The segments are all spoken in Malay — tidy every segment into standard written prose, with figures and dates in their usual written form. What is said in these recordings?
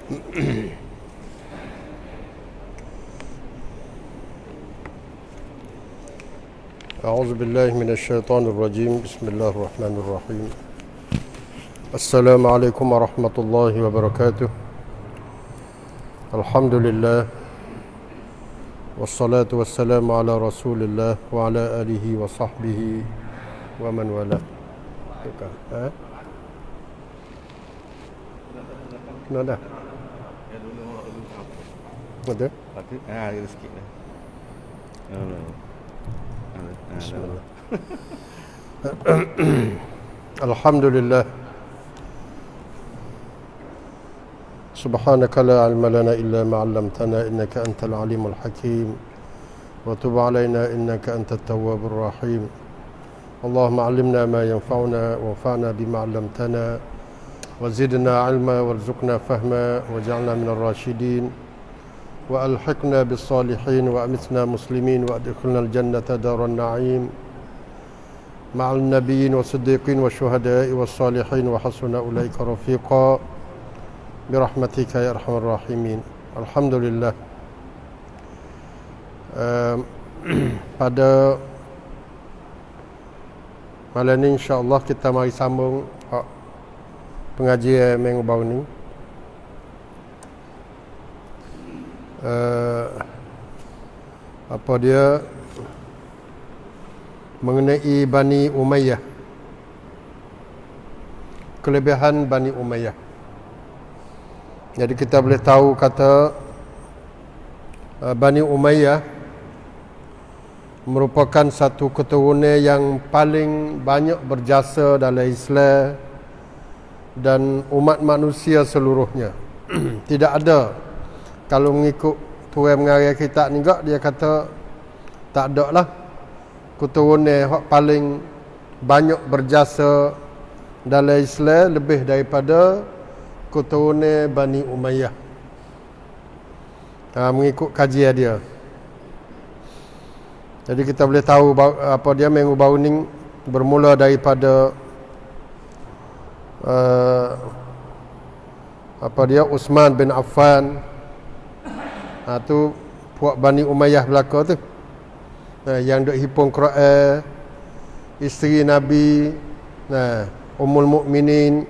أعوذ بالله من الشيطان الرجيم. بسم الله الرحمن الرحيم. السلام عليكم ورحمة الله وبركاته. الحمد لله والصلاة والسلام على رسول الله وعلى آله وصحبه ومن والاه. Kena dah? Ada? Ada sikit dah. Bismillah. Alhamdulillah. Subhanaka la ilma lana illa ma 'allamtana innaka antal alimul hakim wa tub 'alaina innaka antat tawwabur rahim. Allahumma 'allimna ma yanfa'una wanfa'na bima 'allamtana wa zidna 'ilma warzuqna fahma waj'alna minar rasyidin wa alhiqna bis salihin wa amitna muslimin wa adkhilna al jannata daran na'im ma'al nabiyyin wa siddiqin wa syuhada'i was salihin wa hasuna ulaika rafiqa birahmatika ya arhamar rahimin. Alhamdulillah. Pada malam ni insya-Allah kita mari sambung pengajian minggu baru ni. Apa dia mengenai Bani Umayyah, kelebihan Bani Umayyah. Jadi kita boleh tahu kata Bani Umayyah merupakan satu keturunan yang paling banyak berjasa dalam Islam dan umat manusia seluruhnya. Tidak ada, kalau mengikut tuan mengarang kitab ni juga, dia kata tak ada lah keturunan yang paling banyak berjasa dalam Islam lebih daripada keturunan Bani Umayyah. Mengikut kajian dia. Jadi kita boleh tahu apa dia minggu baru ni bermula daripada apa dia Uthman bin Affan. Tu puak Bani Umayyah belaka tu. Yang duk hipung Quran, isteri Nabi, Ummul Mukminin,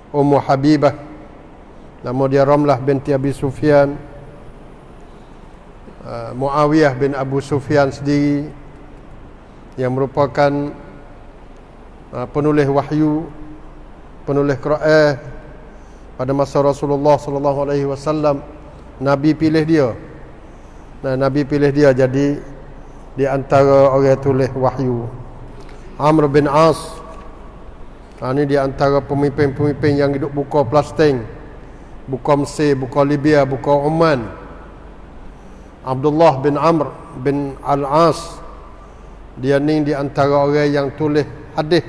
Ummu Habibah. Nama dia Ramlah binti Abi Sufyan. Muawiyah bin Abu Sufyan sendiri yang merupakan penulis wahyu, penulis Quran pada masa Rasulullah sallallahu alaihi wasallam. Nabi pilih dia. Nabi pilih dia jadi di antara orang tulis wahyu. Amr bin As, ini di antara pemimpin-pemimpin yang hidup buka Palestin, buka Mesir, buka Libya, buka Oman. Abdullah bin Amr bin Al-As, dia ni di antara orang yang tulis hadis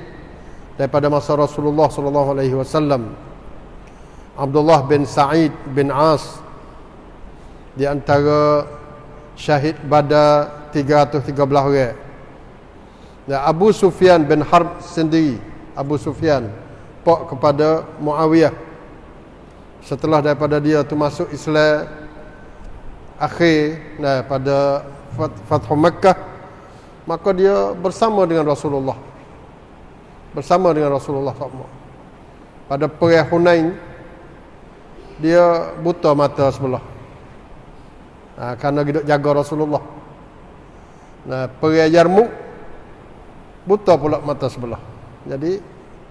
daripada masa Rasulullah sallallahu alaihi wasallam. Abdullah bin Sa'id bin As di antara syahid Badar 313 orang. Dan Abu Sufyan bin Harb sendiri, Abu Sufyan pak kepada Muawiyah. Setelah daripada dia tu masuk Islam akhir pada Fathu Makkah, maka dia bersama dengan Rasulullah. Bersama dengan Rasulullah SAW. Pada perang Hunain dia buta mata sebelah. Kerana hidup jaga Rasulullah. Perang Yarmuk buta pula mata sebelah. Jadi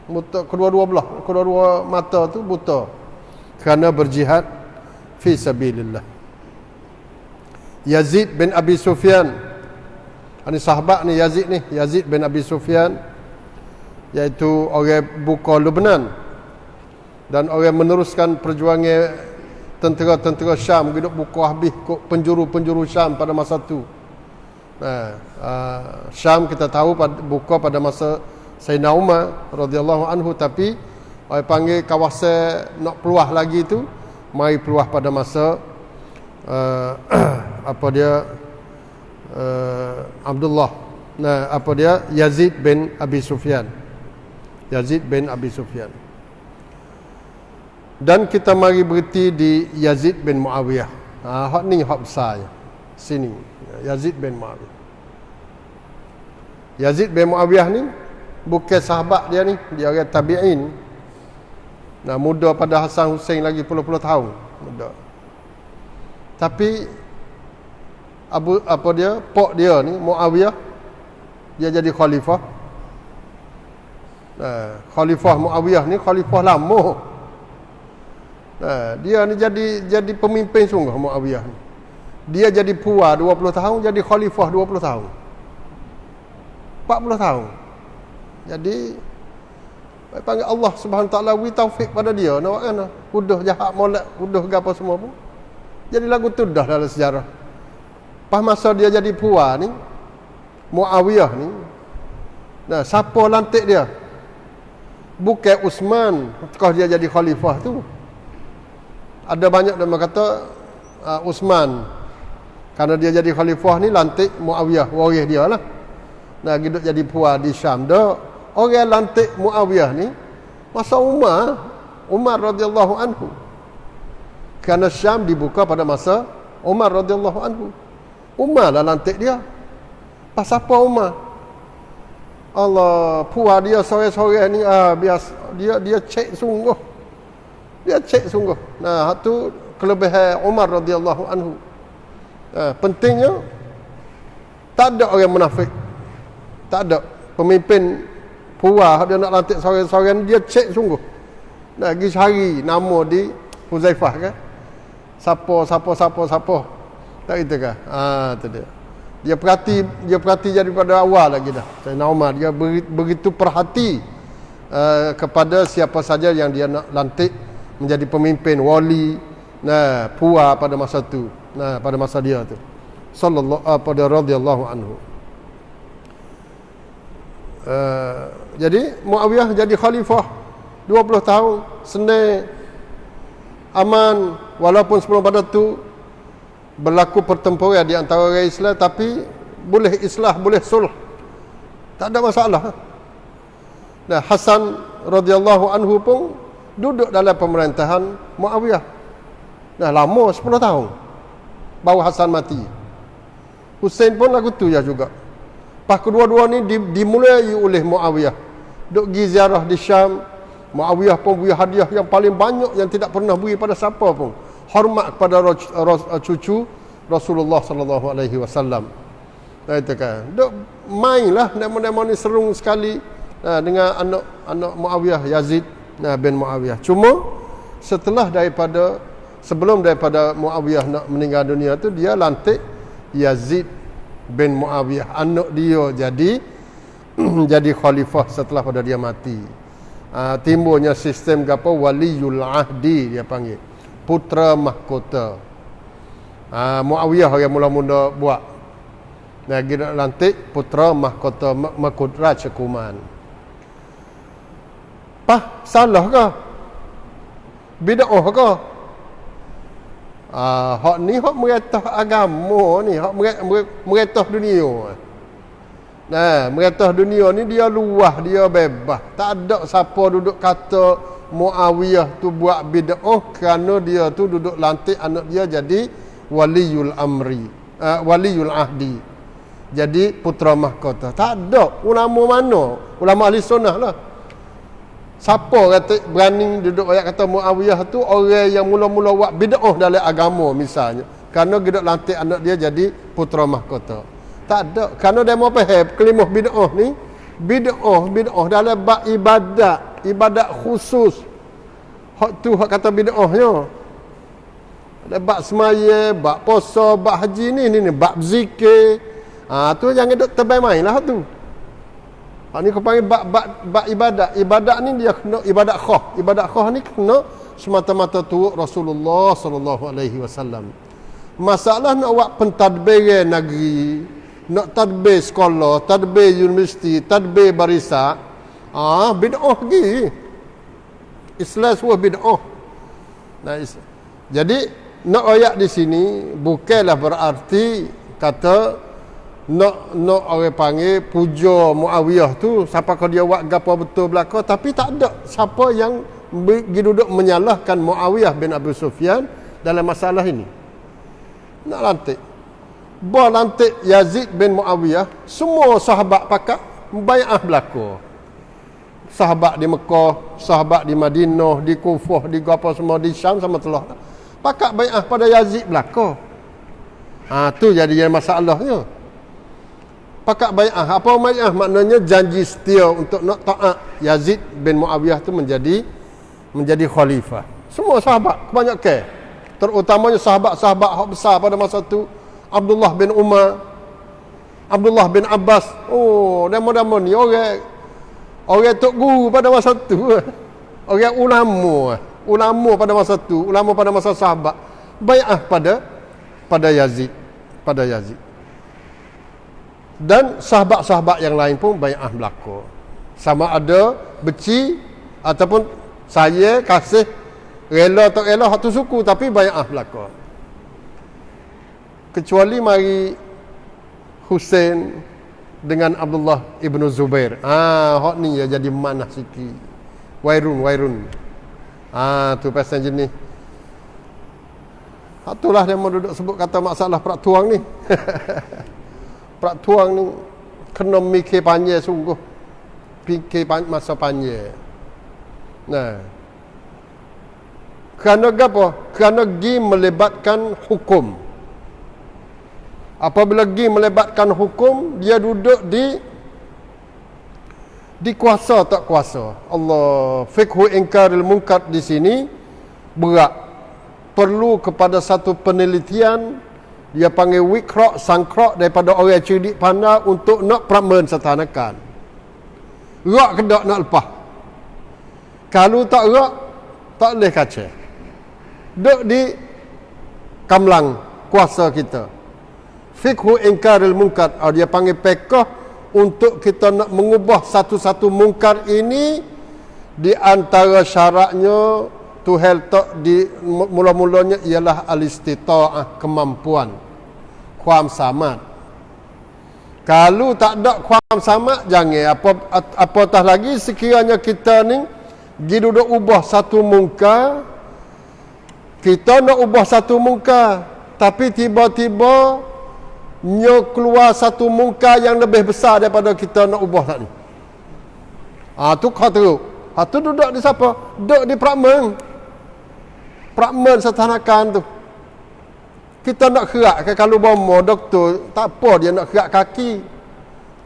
buta kedua-dua belah, kedua-dua mata tu buta kerana berjihad fi sabilillah. Yazid bin Abi Sufyan, ini sahabat ni Yazid ni, Yazid bin Abi Sufyan, iaitu orang buka Lebanon dan orang meneruskan perjuangan tentera-tentera Syam, hidup buka habis penjuru-penjuru Syam pada masa tu. Syam kita tahu buka pada masa Sayyidina Umar radhiyallahu anhu, tapi orang panggil kawasan nak peluah lagi tu, mari peluah pada masa apa dia Abdullah, apa dia Yazid bin Abi Sufyan. Yazid bin Abi Sufyan. Dan kita mari berhenti di Yazid bin Muawiyah. Hak ni hak besarnya. Sini Yazid bin Muawiyah. Yazid bin Muawiyah ni bukan sahabat dia ni, dia orang tabi'in. Nah, muda pada Hasan Hussein lagi puluh-puluh tahun. Muda. Tapi pak dia ni Muawiyah, dia jadi khalifah. Khalifah Muawiyah ni khalifah lama. Dia ni jadi pemimpin sungguh Muawiyah ni. Dia jadi puas 20 tahun, jadi khalifah 20 tahun. 40 tahun. Jadi panggil Allah Subhanahu Wa Taala wi taufik pada dia nak buat kan. Huduh jahat molek, huduh gapo semua pun. Jadi lagu tu dah dalam sejarah. Pas masa dia jadi puas ni, Muawiyah ni, nah, siapa lantik dia? Bukan Uthman, ketika dia jadi khalifah tu. Ada banyak yang kata Uthman, karena dia jadi khalifah ni lantik Muawiyah, waris dia lah. Nah, hidup jadi puas di Syam. Dah orang lantik Muawiyah ni masa Umar radhiyallahu anhu. Kerana Syam dibuka pada masa Umar radhiyallahu anhu. Umar lah lantik dia. Pas apa Umar? Allah, puas dia sore-sore ni biasa dia cek sungguh. Dia cek sungguh. Nah, tu kelebihan Umar radhiyallahu anhu. Pentingnya tak ada orang munafik. Tak ada pemimpin puas dia nak lantik sore-sore ni, dia cek sungguh. Nah, pergi cari nama di Huzaifah kan. Siapa. Tak gitu kan? Tu dia. Dia perhati jadi pada awal lagi dah. Sayyidina Umar dia begitu perhati kepada siapa saja yang dia nak lantik menjadi pemimpin wali, nah, puas pada masa tu. Nah, pada masa dia tu. Pada radhiyallahu anhu. Jadi Muawiyah jadi khalifah 20 tahun, senang, aman, walaupun sebelum pada tu berlaku pertempuran di antara orang Islam, tapi boleh islah, boleh sulh, tak ada masalah. Nah, Hasan radhiyallahu anhu pun duduk dalam pemerintahan Muawiyah. Nah, lama 10 tahun baru Hasan mati. Hussein pun lagu tu ya juga. Pas kedua-dua ni dimulai oleh Muawiyah. Duk pergi ziarah di Syam, Muawiyah pun beri hadiah yang paling banyak yang tidak pernah beri pada siapa pun. Hormat kepada cucu Rasulullah sallallahu alaihi wasallam. Nah, itu kan. Duk mainlah nama-nama ni serung sekali dengan anak Muawiyah, Yazid bin Muawiyah. Cuma sebelum daripada Muawiyah nak meninggal dunia tu, dia lantik Yazid bin Muawiyah, anak dia jadi khalifah setelah pada dia mati. Timbulnya sistem apa, waliyul ahdi dia panggil, putra mahkota. Muawiyah yang mula-mula buat. Nah, dia lantik putra mahkota, mahkota Rajakuman. Salah ke? Bid'ah ke? Hak ni hak meretah agama ni, hak meretah dunia. Nah, meretah dunia ni dia luah, dia bebas. Tak ada siapa duduk kata Muawiyah tu buat bid'ah kerana dia tu duduk lantik anak dia jadi waliyul amri, waliyul ahdi, jadi putra mahkota. Tak ada. Ulama mana? Ulama ahli sunnah lah. Siapa kata berani duduk ayat kata Muawiyah tu orang yang mula-mula buat bid'ah dalam agama misalnya, kerana duduk lantik anak dia jadi putra mahkota. Tak ada. Kerana dia mau faham kelimah bid'ah ni, bid'ah dalam bab ibadat khusus. Hak tu hak kata bid'ahnya. Ada bab semaya, bab puasa, bab haji ni bab zikir. Tu jangan duk terbaik mainlah tu. Ni kau panggil bab ibadat. Ibadat ni dia kena ibadat khah. Ibadat khah ni kena semata-mata turut Rasulullah sallallahu alaihi wasallam. Masalah nak buat pentadbir negeri, nak tadbir sekolah, tadbir universiti, tadbir barisan, bid'ah lagi. Islam semua bid'ah. Nah, jadi nak ayat di sini bukanlah berarti kata nak orang panggil puja Muawiyah tu siapa kau dia buat gapo betul belaka, tapi tak ada siapa yang pergi duduk menyalahkan Muawiyah bin Abu Sufyan dalam masalah ini. Nak lantik. Lantik Yazid bin Muawiyah, semua sahabat pakat bai'ah belaka. Sahabat di Mekah, sahabat di Madinah, di Kufah, di apa semua, di Syam sama telah pakat bai'ah pada Yazid belaka. Tu jadi masalahnya. Pakat bai'ah. Apa bai'ah? Maknanya janji setia untuk nak taat Yazid bin Muawiyah tu menjadi khalifah. Semua sahabat kebanyakan, terutamanya sahabat-sahabat hak besar pada masa tu, Abdullah bin Umar, Abdullah bin Abbas. Dama-dama ni orang tok guru pada masa tu. Orang ulama pada masa tu, ulama pada masa sahabat bai'ah pada Yazid. Dan sahabat-sahabat yang lain pun bai'ah belaka. Sama ada beci ataupun saya kasih, rela tak rela hak tu suku, tapi bai'ah belaka. Kecuali mari Husain dengan Abdullah ibnu Zubair. Hak ni ya jadi manah sikit. Wairun. Tu pasal jenis. Itulah dia mau duduk sebut kata masalah perak tuang ni. Perak tuang ni kena mikir panjang sungguh. Fikir masa panjang. Nah. Kerana apa? Kerana gi melibatkan hukum. Apabila gi melibatkan hukum, dia duduk di kuasa tak kuasa. Allah, fiqhu ingkaril munkar di sini berat. Perlu kepada satu penelitian, dia panggil wikra' sangkra' daripada orang cerdik pandai untuk nak pramen setanakan. Rak ke tak nak lepas. Kalau tak rak, tak boleh kacau. Duduk di kamlang kuasa kita. Fiqhu ingkaril munkar, dia panggil pekah untuk kita nak mengubah satu-satu munkar ini. Di antara syaratnya Tuhel tak di mula-mulanya ialah al-istita'ah, kemampuan, kuam samad. Kalau tak ada kuam samad, jangan apatah lagi sekiranya kita ni pergi duduk ubah satu munkar. Kita nak ubah satu munkar, tapi tiba-tiba keluar satu munkar yang lebih besar daripada kita nak ubah tadi. Tu kau teruk. Tu duduk di siapa? Duduk di prakmen setanakan tu. Kita nak kerak, kalau bomo doktor, tak apa dia nak kerak kaki.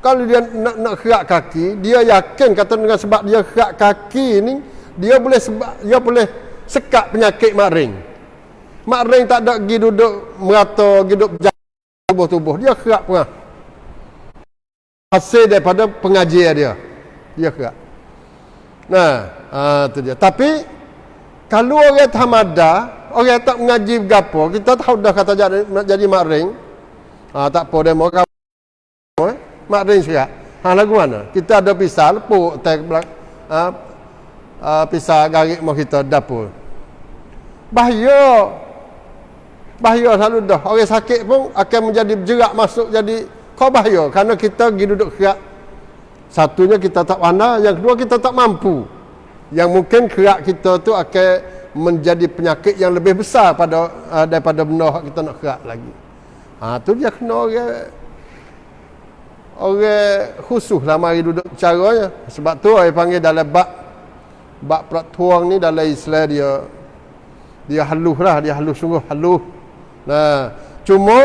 Kalau dia nak kerak kaki, dia yakin kata dengan sebab dia kerak kaki ni, dia boleh sekat penyakit mak ring. Mak ring tak ada pergi duduk merata, pergi duduk tubuh-tubuh, dia kerak pernah. Hasil daripada pengajian dia kerak. Itu dia. Tapi kalau orang tamada, orang tak mengaji gapo, kita tahu dah kata nak jadi mak ring. Tak apa demo mak ring sekat. Lagu mana? Kita ada pisah lepuk pisah garik mau kita dapur. Bahaya selalu dah. Orang sakit pun akan menjadi berjerak masuk jadi kau bahaya kerana kita pergi duduk kerak. Satunya kita tak pandai, yang kedua kita tak mampu. Yang mungkin kerak kita tu akan menjadi penyakit yang lebih besar daripada benda yang kita nak kerak lagi. Tu dia kena orang khusus lah mari duduk caranya. Sebab tu orang panggil dalam bab peratuang ni dalam Islam dia halus lah, dia halus sungguh halus. Cuma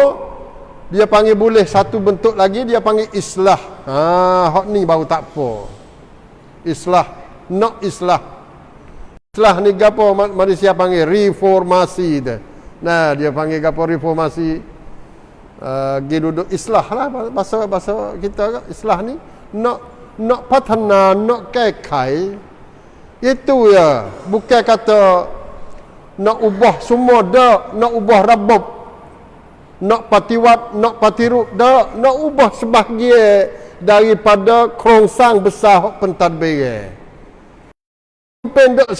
dia panggil boleh satu bentuk lagi, dia panggil islah. Hak ni baru tak apa. Islah, nak islah. Islah ni gapo manusia panggil reformasi dia. Dia panggil gapo reformasi. Gi duduk islah lah bahasa kita islah ni nak patana, nak kai. Itu ya, bukan kata nak ubah semua dak, nak ubah rabab, nak patiwat, nak patiru dak, nak ubah sebahagian daripada kerongsang besar pentadbir. Pemimpin dak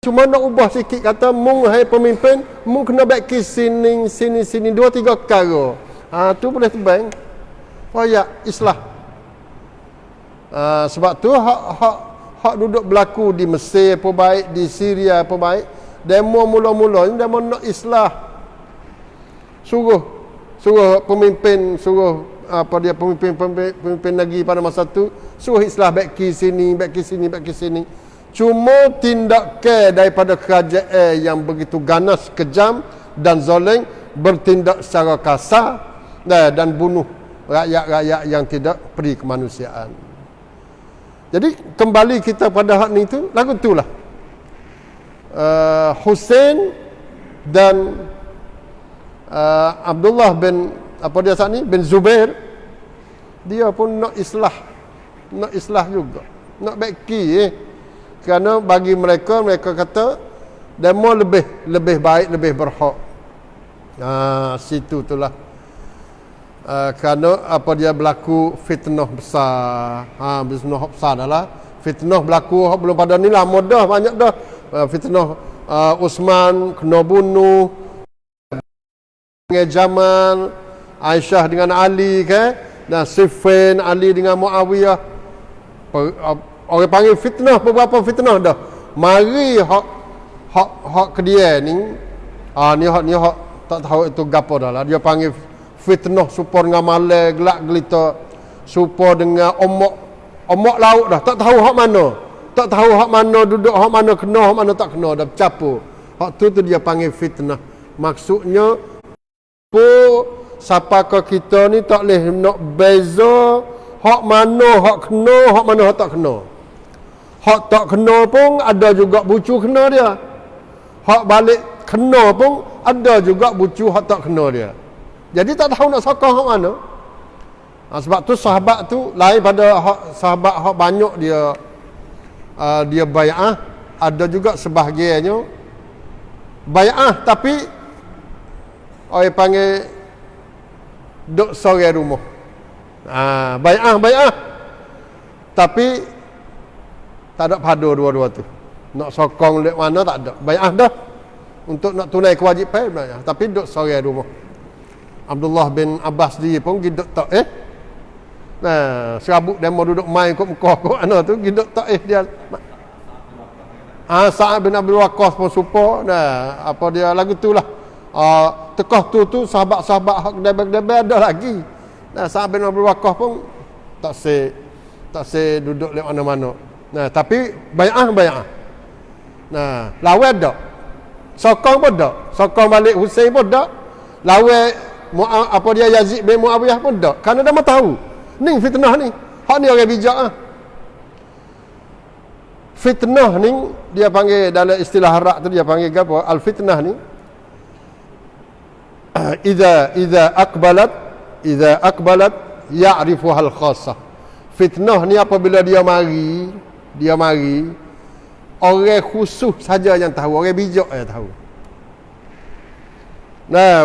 cuma nak ubah sikit, kata mung hai pemimpin mung kena baik sini 2-3 perkara. Tu boleh tebang. Oh ya, islah. Sebab tu hak hak duduk berlaku di Mesir pun baik, di Syria pun baik. Demo mula-mula ni demo nak islah. Suruh pemimpin, pemimpin negeri pada masa tu suruh islah baik ke sini. Cuma tindakan daripada kerajaan yang begitu ganas, kejam dan zalim, bertindak secara kasar dan bunuh rakyat-rakyat yang tidak peri kemanusiaan. Jadi kembali kita pada hak ni tu, lagu itulah Hussein dan Abdullah bin bin Zubair, dia pun nak islah juga, nak baiki kerana bagi mereka kata demo lebih baik, lebih berhak. Situ itulah kerana dia berlaku fitnah besar. Fitnah besar adalah fitnah berlaku belum pada ni lama dah, banyak dah. Fitnah Uthman kena bunuh, dengan Jamal, Aisyah dengan Ali kan, dan Siffin, Ali dengan Muawiyah. Orang panggil fitnah, beberapa fitnah dah. Mari hak kedia ni, ni hak tak tahu itu gapo dah lah. Dia panggil fitnah supaya dengan malam gelak gelita, supaya dengan omok laut dah. Tak tahu hak mana. Tak tahu hak mana duduk, hak mana kena, hak mana tak kena, dah bercampur. Hak tu dia panggil fitnah. Maksudnya siapa ke kita ni tak boleh nak beza hak mana hak kena, hak mana hak tak kena. Hak tak kena pun ada juga bucu kena dia. Hak balik kena pun ada juga bucu hak tak kena dia. Jadi tak tahu nak sokong hak mana. Sebab tu sahabat tu lain pada sahabat hak banyak dia bai'ah. Ada juga sebahagiannya bai'ah tapi orang panggil duk sore rumah. Bai'ah tapi tak ada padu dua-dua tu. Nak sokong lek mana tak ada. Bai'ah dah untuk nak tunai kewajipan bai'ah, tapi duk sore rumah. Abdullah bin Abbas dia pun giduk tak serabut demo duduk main kat Mekah kat mana tu giduk tak dia. Sa'ad bin Abi Waqqas pun support dia lagu tulah. Tekah tu sahabat-sahabat hak kedai-kedai ada lagi. Sa'ad bin Abi Waqqas pun tak se duduk lek mana-mana. Tapi bai'ah. Lawan dak. Sokong pun dak. Sokong balik Husain pun dak. Lawan Yazid bin Muawiyah pun dak. Kerana dah tahu. Ni fitnah ni. Hak ni orang bijak Fitnah ni dia panggil dalam istilah Arab tu dia panggil apa? Al-fitnah ni idza aqbalat ya'rifuha al-khassah. Fitnah ni apabila dia mari orang khusus saja yang tahu, orang bijak yang tahu.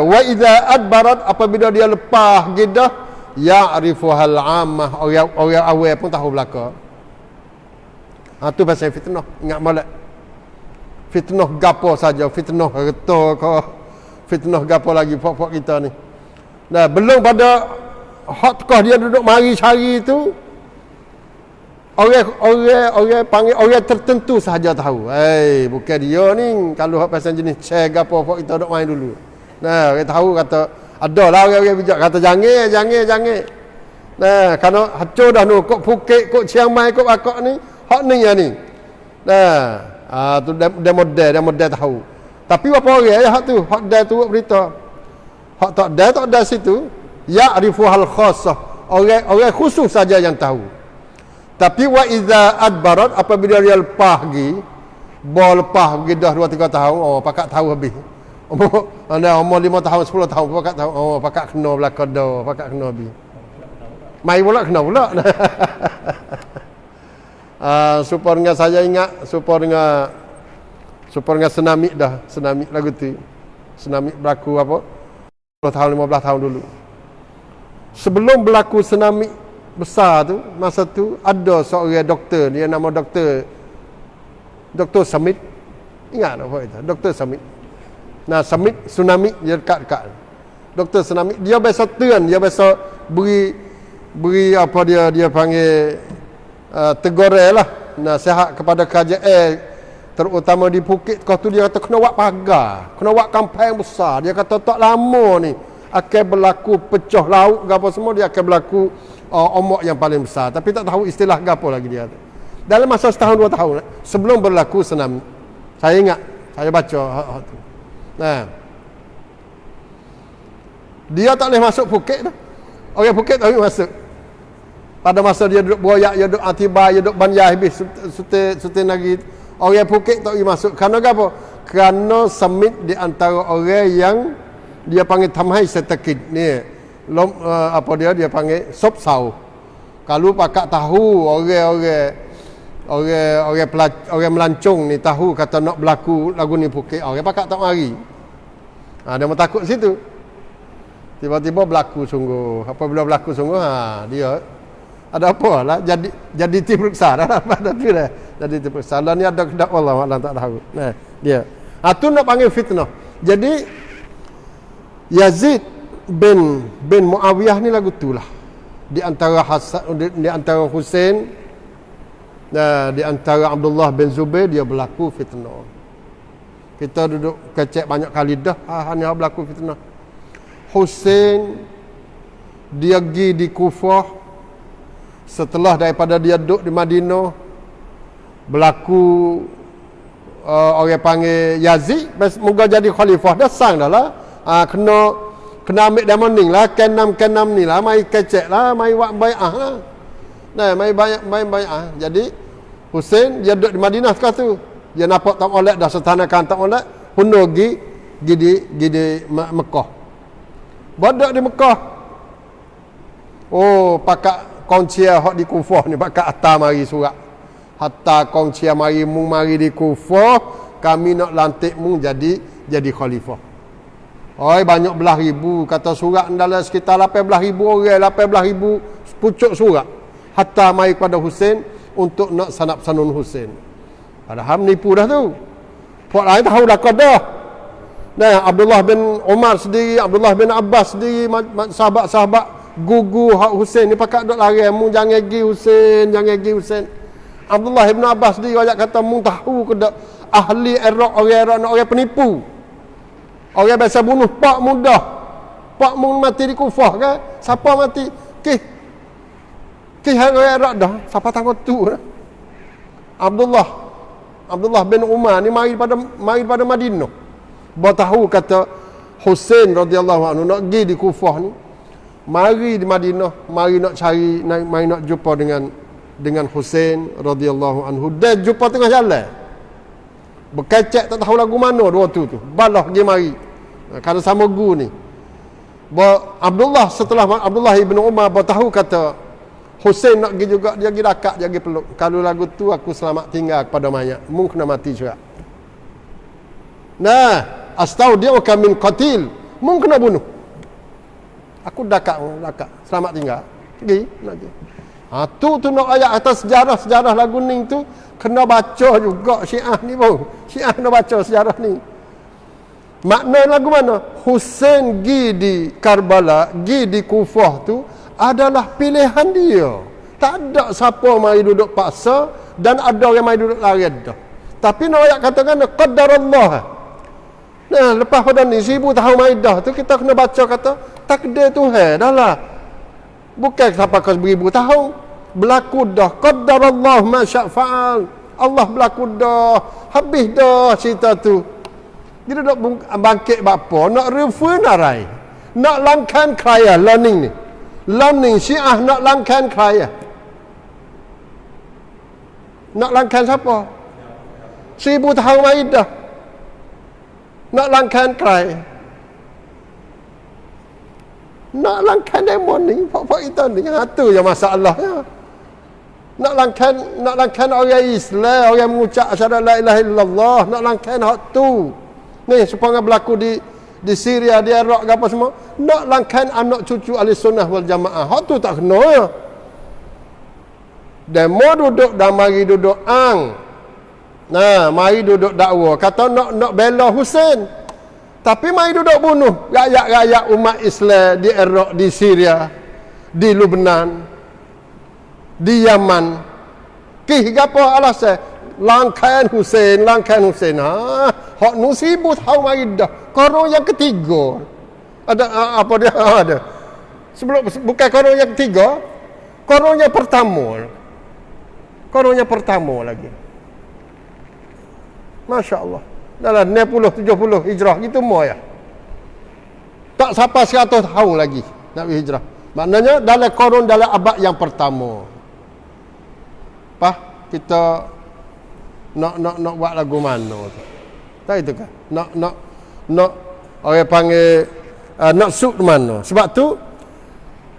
Wa idza adbarat apabila dia lepas gidah ya'rifuha al-'ammah, orang awam pun tahu belaka. Tu pasal fitnah. Ingat molek. Fitnah gapo saja, fitnah reta ke, fitnah gapo lagi pok-pok kita ni. Belum pada hak tekah dia duduk mari cari tu, orang panggil orang tertentu sahaja tahu. Bukan dia ni. Kalau hak pasal jenis cek gapo pok kita duduk main dulu. Orang tahu kata ada lah orang bijak kata jangan. Kerana hancur dah nu kok Phuket, kok Chiang Mai, kok Bangkok ni. Hak ni ya ni. Tu dia model tahu. Tapi apa orang hak tu? Hak dia tu buat berita. Hak tak ada situ. Ya'rifuhal khassah. Orang khusus saja yang tahu. Tapi wa iza adbarat apabila dia lepas pergi dah 2-3 tahun, pakat tahu habis. Umur 5 tahun 10 tahun pakat tahu, pakat kena belaka dah, pakat kena habis. Mai pula kena pula. Supaya dengan saya ingat supaya dengan senamik lagu tu. Senamik berlaku 10 tahun 15 tahun dulu. Sebelum berlaku senamik besar tu, masa tu ada seorang doktor, dia nama Dr. Samit. Ingat apa itu? Dr. Samit. Samit tsunami dia dekat-dekat. Dr. Samit dia biasa tuan, dia biasa beri apa dia panggil teguran lah. nasihat kepada kerajaan terutama di Phuket kau tu, dia kata kena buat pagar, kena buat kampung besar. Dia kata tak lama ni akan berlaku pecah laut gapo semua, dia akan berlaku ombak yang paling besar. Tapi tak tahu istilah gapo lagi dia kata. Dalam masa setahun 2 tahun sebelum berlaku tsunami. Saya ingat, saya baca tu. Nah, dia tak boleh masuk Phuket tu. Orang Phuket tak boleh masuk. Pada masa dia duduk Boyak, dia duduk Atibai, dia duduk Banjar habis Sultan Nagri. Orang Phuket tak boleh masuk. Kerana apa? Kerana semit di antara orang yang dia panggil tamhai setekid ni. Apa dia panggil sop sau. Kalau pakak tahu orang melancong ni tahu kata nak berlaku lagu ni Phuket, orang pakak tak mari. Dia mau takut situ. Tiba-tiba berlaku sungguh. Apabila berlaku sungguh, dia ada apa lah, jadi tim periksa dah lah pada tu dah. Jadi tim periksa. Lah ni ada kedak Allah tak tahu. Nah, dia. Tu nak panggil fitnah. Jadi Yazid bin Muawiyah ni lagu tu lah. Di antara Husain, di antara Abdullah bin Zubair, dia berlaku fitnah. Kita duduk kecek banyak kali dah, hanya berlaku fitnah. Husain dia pergi di Kufah. Setelah daripada dia duduk di Madinah, berlaku orang panggil Yazid moga jadi khalifah. Dah sang dah lah. Kena ambil damaning lah, kenam ni lah, mai kecek lah, mai buat bai'ah lah. Nah, mai bai'ah. Jadi Husain dia duduk di Madinah sekarang tu. Dia nampak tak molek dah, setanakan tak molek, hundur pergi di Mekah. Bodoh di Mekah. Pakak kongcia hak di Kufah ni, pakak atas mari surat. Hatta kongcia mari di Kufah, kami nak lantik mung jadi khalifah. Banyak belah ribu, kata surat dalam sekitar 18,000 orang, 18,000 pucuk surat. Hatta mari kepada Husain untuk nak sanap sanun Husain. Padahal menipu dah tu. Puak lain tahu dah dah. Nah, Abdullah bin Umar sendiri, Abdullah bin Abbas sendiri, sahabat-sahabat gugu hak Husain ni pakak duk lari, mu jangan pergi Husain. Abdullah bin Abbas sendiri ayat kata mu tahu ke dak ahli Iraq, orang nak orang penipu. Orang biasa bunuh pak mudah. Pak mu mati di Kufah kan? Siapa mati? Orang Iraq dah. Siapa tangguh tu dah. Abdullah bin Umar ni mari pada Madinah. Baru tahu kata Husain radhiyallahu anhu nak pergi di Kufah ni. Mari di Madinah, mari nak cari, mari nak jumpa dengan Husain radhiyallahu anhu. Dia jumpa tengah jalan. Berkecek tak tahu lagu mana dua tu. Balah pergi mari. Kalau sama gu ni. Setelah Abdullah ibn Umar tahu kata Husain nak pergi juga, dia pergi dekat, dia pergi peluk. Kalau lagu tu aku selamat tinggal kepada mayat, mu kena mati juga. Nah, astaudiuka min qatil, mu kena bunuh. Aku dekat, selamat tinggal. Pergi lagi. Tu nak ayat atas sejarah lagu ni tu kena baca juga Syiah ni pun. Syiah kena baca sejarah ni. Makna lagu mana? Husain pergi di Karbala, pergi di Kufah tu adalah pilihan dia. Tak ada siapa mari duduk paksa dan ada orang mari duduk lari dah. Tapi nak ayat katakan qadarullah. Nah, lepas pada ni 1000 tahun mari dah tu kita kena baca kata takdir Tuhan dah lah. Bukan sampai ke 1000 tahun. Berlaku dah. Qadarallah ma sya'fa'al. Allah berlaku dah. Habis dah cerita tu. Dia duduk bangkit bapa. Nak refer narai. Nak langkan keraya. Learning ni. Learning Syiah nak langkan keraya. Nak langkan siapa? 1000 tahun mari dah. Nak langkan keraya. Nak langkan demon ni, pak-pak kita ni, tu je masalahnya. Nak langkan orang Islam, orang mengucap syahadat la ilaha illallah, nak langkan hak tu. Ni supaya berlaku di Syria, di Iraq apa semua. Nak langkan anak cucu ahli sunnah wal jamaah. Hak tu tak kena ya. Demo duduk dan mari duduk mari duduk dakwa. Kata nak bela Husain. Tapi mari duduk bunuh rakyat-rakyat umat Islam di Iraq, di Syria, di Lebanon, di Yaman. Kih gapo alasan? Langkaian Husain. Hak nu 1000 tahun mari dah. Koron yang ketiga. Ada apa dia? Ada. Sebelum bukan koron yang ketiga, koron yang pertama. Koron yang pertama lagi. Masya Allah. Dalam 60 70 hijrah gitu semua ya. Tak sampai 100 tahun lagi nak hijrah. Maknanya dalam koron dalam abad yang pertama. Kita nak buat lagu mana tu? Tak itu kan? Nak orang panggil nak suk mana? Sebab tu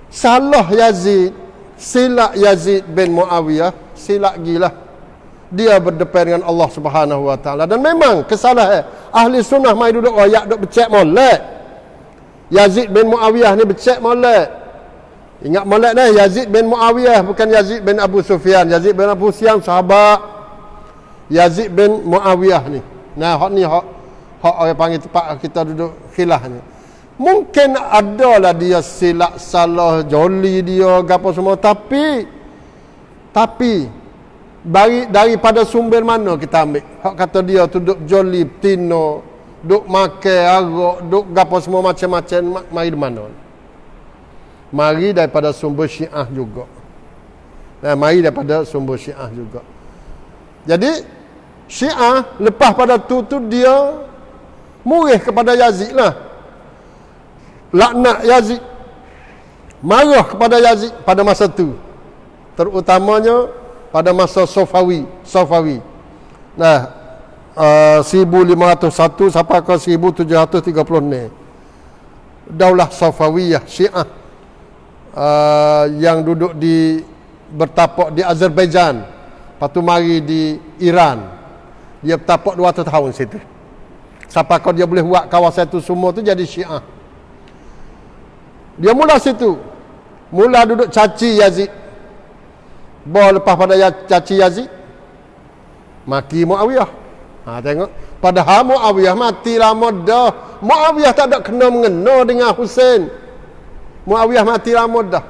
salah Yazid, silap Yazid bin Muawiyah, silap gila. Dia berdepan dengan Allah Subhanahu Wa Taala dan memang kesalahan ahli sunnah mai duduk royak duk becek molek. Yazid bin Muawiyah ni becek molek. Ingat molek dah, Yazid bin Muawiyah bukan Yazid bin Abu Sufyan. Yazid bin Abu Sufyan sahabat. Yazid bin Muawiyah ni. Nah, hak ni hak orang panggil tempat kita duduk khilaf ni. Mungkin adalah dia silap salah joli dia gapo semua tapi daripada sumber mana kita ambil? Hak kata dia tu duk joli tino, duk makan arak, duk gapo semua macam-macam mari di mana? Mari daripada sumber Syiah juga. Mari daripada sumber Syiah juga. Jadi Syiah lepas pada tu dia murih kepada Yazid lah. Laknat Yazid. Marah kepada Yazid pada masa tu. Terutamanya pada masa Safawi. 1501 sampai ke 1736. Daulah Safawiyah Syiah yang duduk bertapak di Azerbaijan. Lepas tu mari di Iran. Dia bertapak 200 tahun situ. Sampai kau dia boleh buat kawasan itu semua tu jadi Syiah. Dia mula situ. Mula duduk caci Yazid. Lepas pada caci Yazid, maki Muawiyah. Tengok. Padahal Muawiyah mati lama dah. Muawiyah tak ada kena mengena dengan Husain. Muawiyah mati lama dah.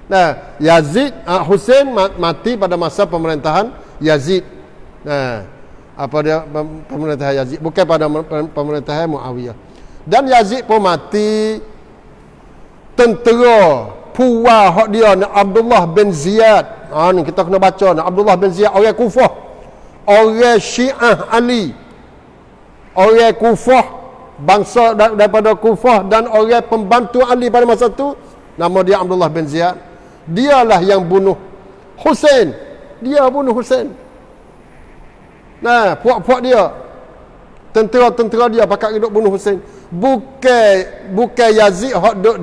Nah, Yazid, Husain mati pada masa pemerintahan Yazid. Nah, apa dia pemerintahan Yazid? Bukan pada pemerintahan Muawiyah. Dan Yazid pun mati. Tentera puah hak dia Abdullah bin Ziyad. Ni kita kena baca ni. Abdullah bin Ziyad orang Kufah. Orang Syiah Ali. Orang Kufah, bangsa daripada Kufah dan orang pembantu Ali pada masa tu, nama dia Abdullah bin Ziyad. Dialah yang bunuh Husain. Dia bunuh Husain. Nah, puak-puak dia, tentera-tentera dia pakat duduk bunuh Husain. Bukan Yazid hak duduk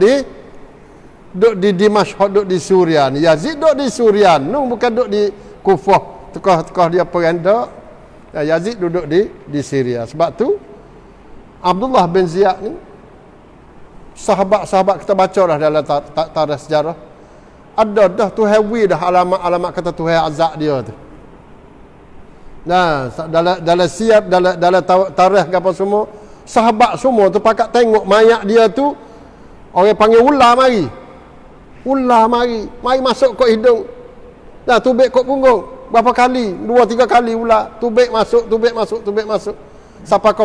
di Dimashq, hak duduk di Suriah. Yazid duduk di Suriah, bukan duduk di Kufah. Tekah-tekah dia peranda. Yazid duduk di Syria. Sebab tu Abdullah bin Ziyad ni sahabat-sahabat kita baca dah dalam tarikh sejarah. Ada dah Tuhan dah alamat kata Tuhan azab dia tu. Nah, dalam siap dalam tarikh apa semua, sahabat semua tu pakat tengok mayat dia tu, orang panggil ular mari. Ular mari masuk kot hidung. Dah tubik kot punggung. Berapa kali? 2-3 kali ular. Tubik masuk. Sampai kau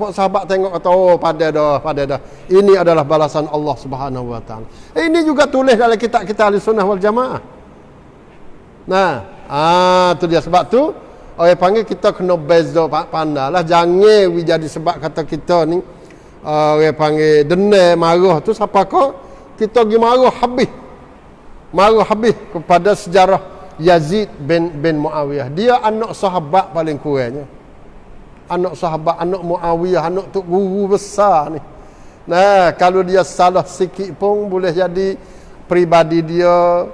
sahabat tengok kata, oh pada dah. Ini adalah balasan Allah Subhanahu Wa Taala. Ini juga tulis dalam kitab kita Ahli Sunnah wal Jamaah. Nah, tu dia sebab tu orang panggil kita kena beza pandanglah. Jangan jadi sebab kata kita ni orang panggil denai marah tu sampai kau kita pergi marah habis kepada sejarah Yazid bin Muawiyah. Dia anak sahabat paling kurangnya. Anak sahabat, anak Muawiyah, anak tok guru besar ni. Nah, kalau dia salah sikit pun boleh jadi pribadi dia,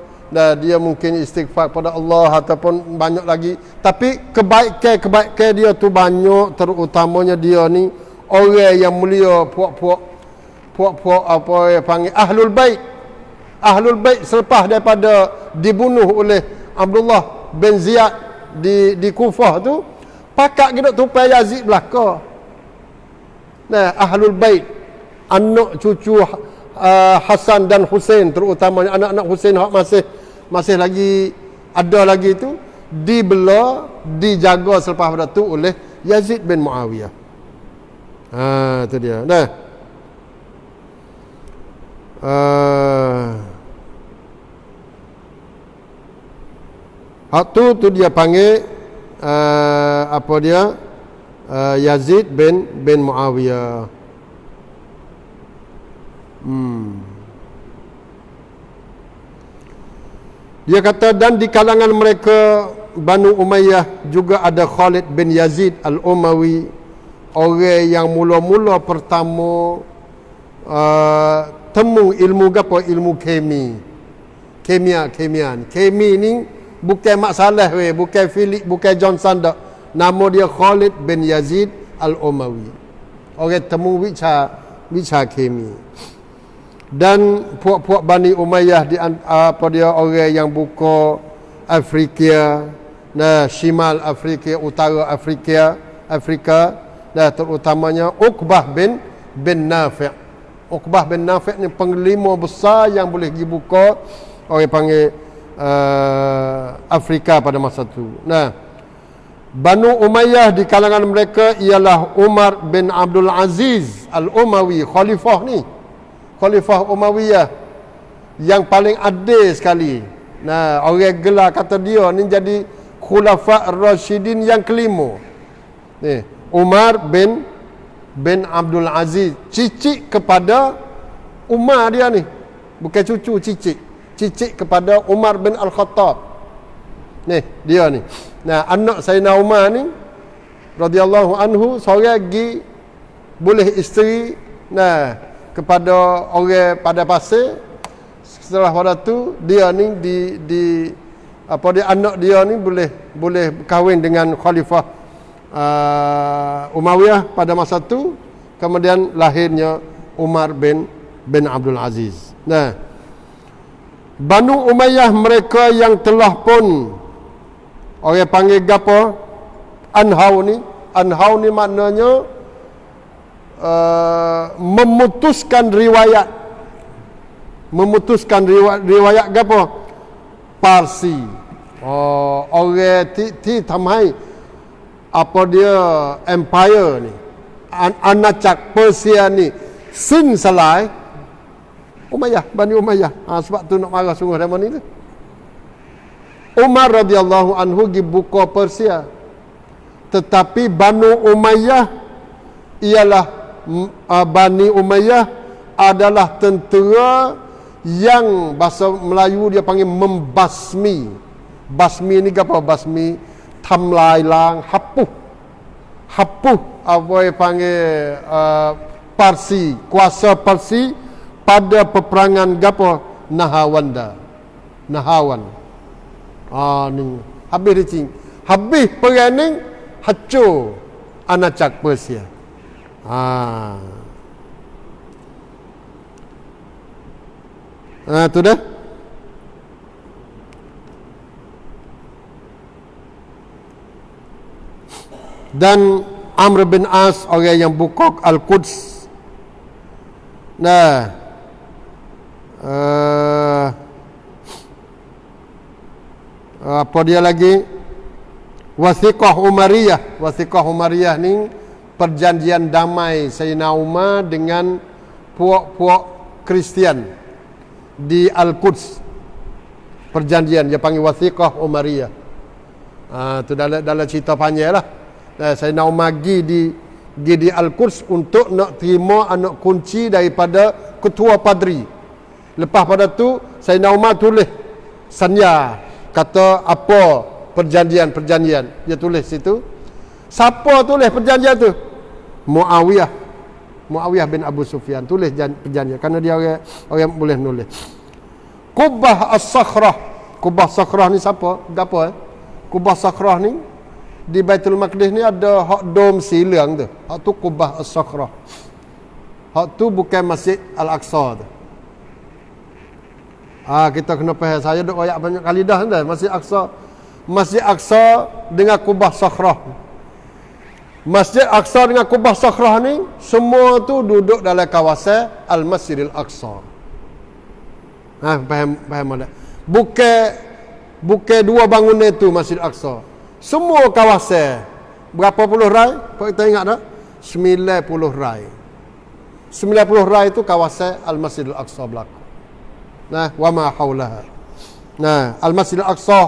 dia mungkin istighfar kepada Allah ataupun banyak lagi. Tapi kebaikan dia tu banyak, terutamanya dia ni orang yang mulia, puak apa yang panggil Ahlul Bait. Ahlul Bait selepas daripada dibunuh oleh Abdullah bin Ziyad di Kufah tu, pakat kita tupai Yazid belaka. Nah, Ahlul Bait, anak cucu Hasan dan Husain, terutamanya anak-anak Husain hak masih lagi ada lagi tu, dibela, dijaga selepas pada tu oleh Yazid bin Muawiyah. Itu dia. Dah. Hak tu dia panggil apa dia? Yazid bin Muawiyah. Dia kata, dan di kalangan mereka Banu Umayyah juga ada Khalid bin Yazid Al-Umawi, orang yang mula-mula pertama temu ilmu apa? Ilmu kimia ni. Kemi ni bukan Mak Saleh bukan Philip, bukan Johnson dak. Nama dia Khalid bin Yazid Al-Umawi. Orang temu bicara kemi. Dan puak-puak Bani Umayyah apa dia orang yang buka Afrika, Shimal Afrika, Utara Afrika, terutamanya Uqbah bin Nafi'. Uqbah bin Nafi' ni penglima besar yang boleh pergi buka orang panggil Afrika pada masa tu. Banu Umayyah di kalangan mereka ialah Umar bin Abdul Aziz Al-Umawi, Khalifah Umayyah yang paling adil sekali. Orang gelar kata dia ni jadi Khulafa Ar-Rasyidin yang kelima. Umar bin Abdul Aziz, cicit kepada Umar dia ni. Bukan cucu, cicit kepada Umar bin Al-Khattab. Dia ni. Anak Sayyidina Umar ni radhiyallahu anhu seorang lagi boleh isteri kepada orang pada pasir. Setelah pada tu dia ni dia anak dia ni boleh kahwin dengan Khalifah Umayyah pada masa tu. Kemudian lahirnya Umar bin Abdul Aziz. Banu Umayyah mereka yang telah pun orang panggil gapo? Anhau ni maknanya memutuskan riwayat gapo? Parsi. Orang ti tamai apa dia empire ni, Anacak Persia ni sin salai Umayyah, Bani Umayyah. Sebab tu nak marah sungguh zaman ni tu. Umar radhiyallahu anhu pergi buka Persia. Tetapi Banu Umayyah ialah Bani Umayyah adalah tentera yang bahasa Melayu dia panggil membasmi. Basmi ni apa? Basmi tamlai lang, hapuh apa yang panggil Parsi, kuasa Parsi pada peperangan gapo? Nahawan. Ni habis dicing. Habis perang ni hancur Anacak Persia. Tu dah. Dan Amr bin As, orang yang buka Al-Quds. Apa dia lagi? Wathiqah Umariyah ni perjanjian damai Sayyidina Umar dengan puak-puak Kristian di Al-Quds. Perjanjian dia panggil Wathiqah Umariyah. Tu dalam cerita panjang lah. Sayyidina Umar pergi di Al-Quds untuk nak terima anak kunci daripada ketua padri. Lepas pada tu Sayyidina Umar tulis sanya, kata apa perjanjian dia tulis situ. Siapa tulis perjanjian tu? Muawiyah bin Abu Sufyan tulis perjanjian, kerana dia orang boleh nulis. Qubbah As-Sakhrah ni siapa? Gapo Qubbah Sakhrah ni di Baitul Maqdis ni ada hak dom silang tu. Hak tu Qubbah As-Sakhrah. Hak tu bukan Masjid Al-Aqsa tu. Kita kena faham. Saya duk royak banyak kali dah kan, Masjid Aqsa dengan Qubbah Sakhrah. Masjid Aqsa dengan Qubbah Sakhrah ni semua tu duduk dalam kawasan Al-Masjidil Aqsa. Faham tak? Bukan Bukan dua bangunan itu Masjid Al-Aqsa. Semua kawasan. Berapa puluh rai? Kita ingat tak? 90 rai. 90 rai itu kawasan Al-Masjid Al-Aqsa berlaku. Nah, wa ma haulaha. Nah, Al-Masjid Al-Aqsa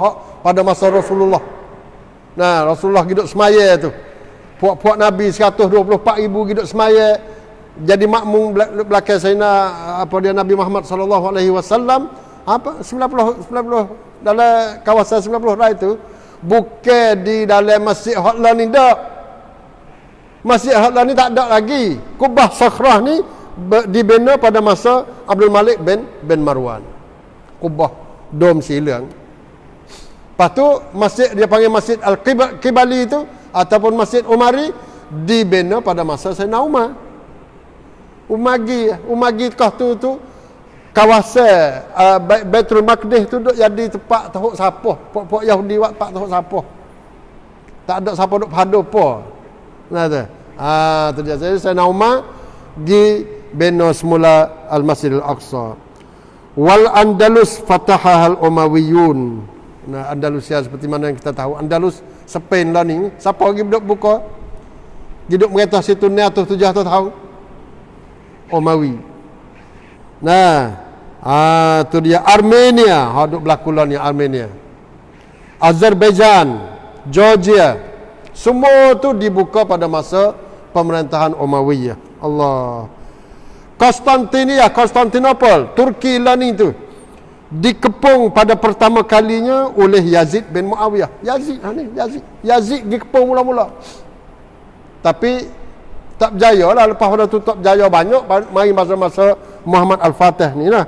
pada masa Rasulullah. Nah, Rasulullah hidup semaya tu. Puak-puak Nabi 124,000 hidup semaya. Jadi makmum belakang Sayyidina Nabi Muhammad sallallahu alaihi wasallam. 90 dalam kawasan 90 rai itu bukan di dalam Masjid Hotlan ni dak. Masjid Hotlan ni tak ada lagi. Kubah Sakhrah ni dibina pada masa Abdul Malik bin Marwan. Kubah dom silang. Lepas tu masjid dia panggil Masjid Al-Qibali itu ataupun Masjid Umari dibina pada masa Sayyidina Umar. Umagi kah tu kawasan Baitul Maqdis tu duk jadi tempat tahuk sapah. Pok-pok Yahudi buat tempat tahuk sapah. Tak ada siapa duk padu apa. Nah tu. Tu dia. Jadi Sayyidina Umar di bina semula Al-Masjid Al-Aqsa. Wal Andalus fatahah al-Umayyun. Nah, Andalusia seperti mana yang kita tahu. Andalus Spain lah ni. Siapa lagi duk buka? Hidup mereka situ ni atau 700 tahun. Umawi. Nah, tu dia Armenia, duk berlaku lah ni Armenia. Azerbaijan, Georgia. Semua tu dibuka pada masa pemerintahan Umayyah. Allah. Konstantinopel, Turki lah ni tu. Dikepung pada pertama kalinya oleh Yazid bin Muawiyah. Yazid dikepung mula-mula. Tapi tak berjaya lah. Lepas pada tu tak berjaya banyak. Mari masa-masa Muhammad Al-Fatih ni lah.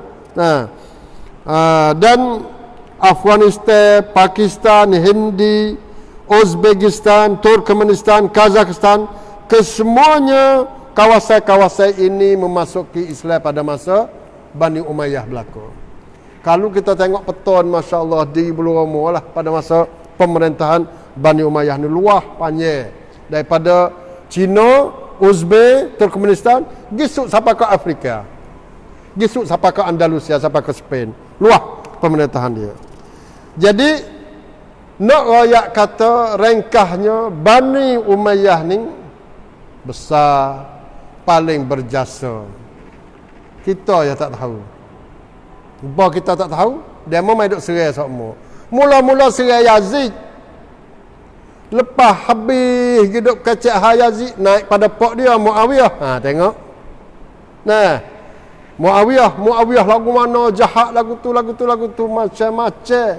Dan Afghanistan, Pakistan, Hindi, Uzbekistan, Turkmenistan, Kazakhstan, kesemuanya kawasan-kawasan ini memasuki Islam pada masa Bani Umayyah berlaku. Kalau kita tengok peton, Masya Allah, di Bulu Romo lah pada masa pemerintahan Bani Umayyah ni luah panjang. Daripada Cina, Uzbek, Turkmenistan, gisuk sampai ke Afrika. Gisuk sampai ke Andalusia, sampai ke Spain. Luah pemerintahan dia. Jadi, nak rakyat kata ringkahnya Bani Umayyah ni besar, paling berjasa. Kita yang tak tahu. Bahawa kita tak tahu, dia main duk serai semua. Mula-mula serai Yazid. Lepas habis hidup kecek Yazid, naik pada pok dia Muawiyah. Tengok. Nah, Muawiyah lagu mana, jahat lagu tu macam-macam.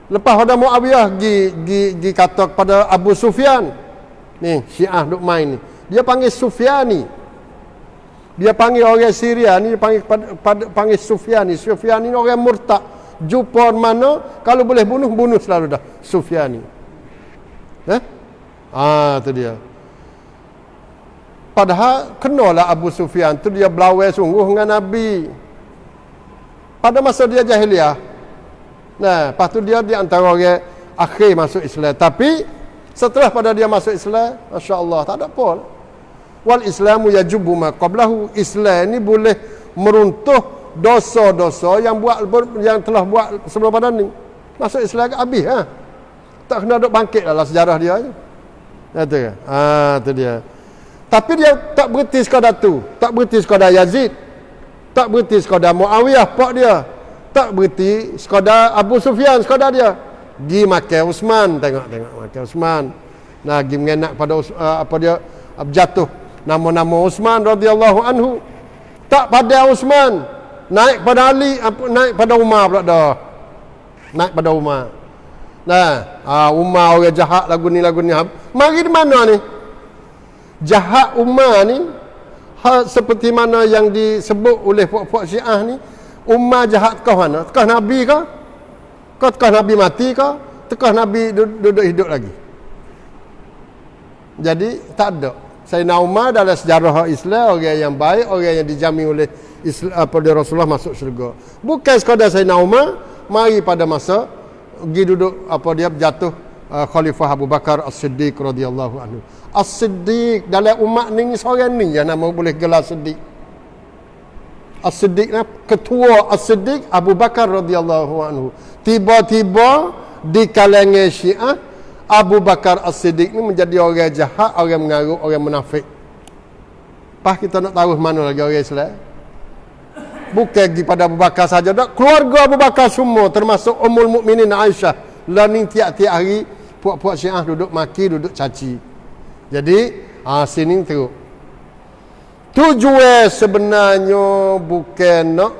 Lepas pada Muawiyah gi kata kepada Abu Sufyan. Ni Syiah duk main ni. Dia panggil Sufyani. Dia panggil orang Syria ni, dia panggil Sufyani. Sufyani ni orang murtad. Jumpa mana kalau boleh bunuh selalu dah Sufyani. Tu dia. Padahal kenalah Abu Sufyan tu dia belawai sungguh dengan Nabi. Pada masa dia jahiliah. Nah, lepas tu dia di antara orang akhir masuk Islam. Tapi setelah pada dia masuk Islam, Masya Allah, tak ada apa. Wal Islamu yajubu ma qablahu. Islam ni boleh meruntuh dosa-dosa yang telah buat sebelum pada ni. Masuk Islam ke habis tak kena duk bangkit dalam sejarah dia je. Tu dia. Tapi dia tak berhenti sekadar tu. Tak berhenti sekadar Yazid. Tak berhenti sekadar Muawiyah pak dia. Tak berhenti sekadar Abu Sufyan sekadar dia. Gi makan Uthman, tengok makan Uthman. Nah, gi mengenak pada jatuh nama-nama Uthman radhiyallahu anhu. Tak pada Uthman, naik pada Ali, naik pada Umar pula dah. Naik pada Umar. Nah, Umar orang jahat lagu ni. Mari di mana ni? Jahat Umar ni seperti mana yang disebut oleh puak-puak Syiah ni. Umar jahat kau mana? Tekah Nabi kah? Kau tekah Nabi mati kah? Tekah Nabi duduk hidup lagi. Jadi tak ada. Sayyidina Umar dalam sejarah Islam orang yang baik, orang yang dijamin oleh Rasulullah masuk syurga. Bukan sekadar Sayyidina Umar, mari pada masa pergi duduk dia berjatuh Khalifah Abu Bakar As-Siddiq radhiyallahu anhu. As-Siddiq dalam umat ni seorang ni yang nama boleh gelar Siddiq. As-Siddiq, ketua As-Siddiq Abu Bakar radhiyallahu anhu. Tiba-tiba di kalangan Syiah, Abu Bakar As-Siddiq ni menjadi orang jahat, orang mengarut, orang munafik. Pas kita nak tahu mana lagi orang Islam. Bukan pergi pada Abu Bakar saja dak, keluarga Abu Bakar semua termasuk Ummul Mukminin Aisyah. Learning tiap-tiap hari puak-puak Syiah duduk maki, duduk caci. Jadi sini teruk. Tujuan sebenarnya bukan nak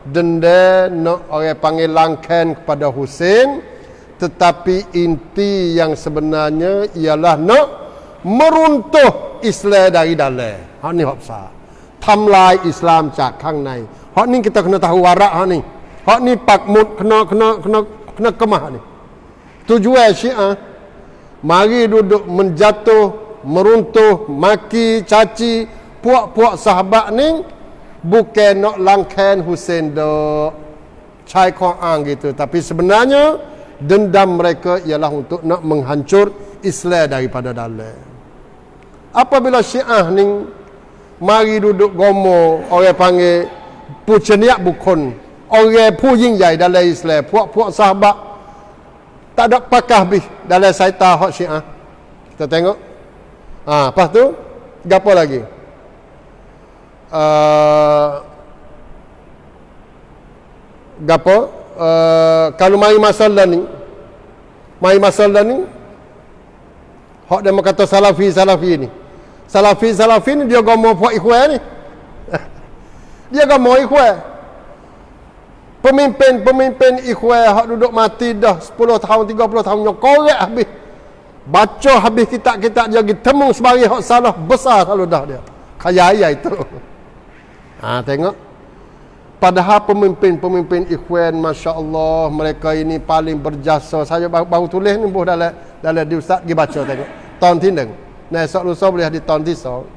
denda, nak orang panggil langkan kepada Husain, tetapi inti yang sebenarnya ialah nak meruntuh Islam dari dalam. Hak ni hak besar. Tamlai Islamจากข้างใน. Hak ni kita kena tahu warak hak ni. Hak ni pakmud kena kemah ni. Tujuan Syiah mari duduk menjatuh, meruntuh, maki, caci puak-puak sahabat ni, bukan nak langkan Husain dok cai Quran gitu, tapi sebenarnya dendam mereka ialah untuk nak menghancur Islam daripada dalam. Apabila Syiah ni mari duduk gomo, orang panggil puceniak bukan orang puยิ่งใหญ่ dalam Islam, puak-puak sahabat tak ada pakah bih dalam saita hak Syiah. Kita tengok. Lepas tu gapo lagi? Gapo? Kalau mari masalah ni hak dia kata salafi ni. Salafi ni dia agama puak ikhwan ni. Dia agama ikhwan. Pemimpin ikhwan hak duduk mati dah 10 tahun, 30 tahun yang korek habis. Baca habis kitab-kitab dia pergi temu sebagai hak salah besar kalau dah dia. Kaya itu. Tengok. Padahal pemimpin ikhwan, masya-Allah, mereka ini paling berjasa. Saya baru tulis ni dalam di ustaz pergi baca tengok. Tahun tindeng. Nah, esok lusa boleh di tahun tisau.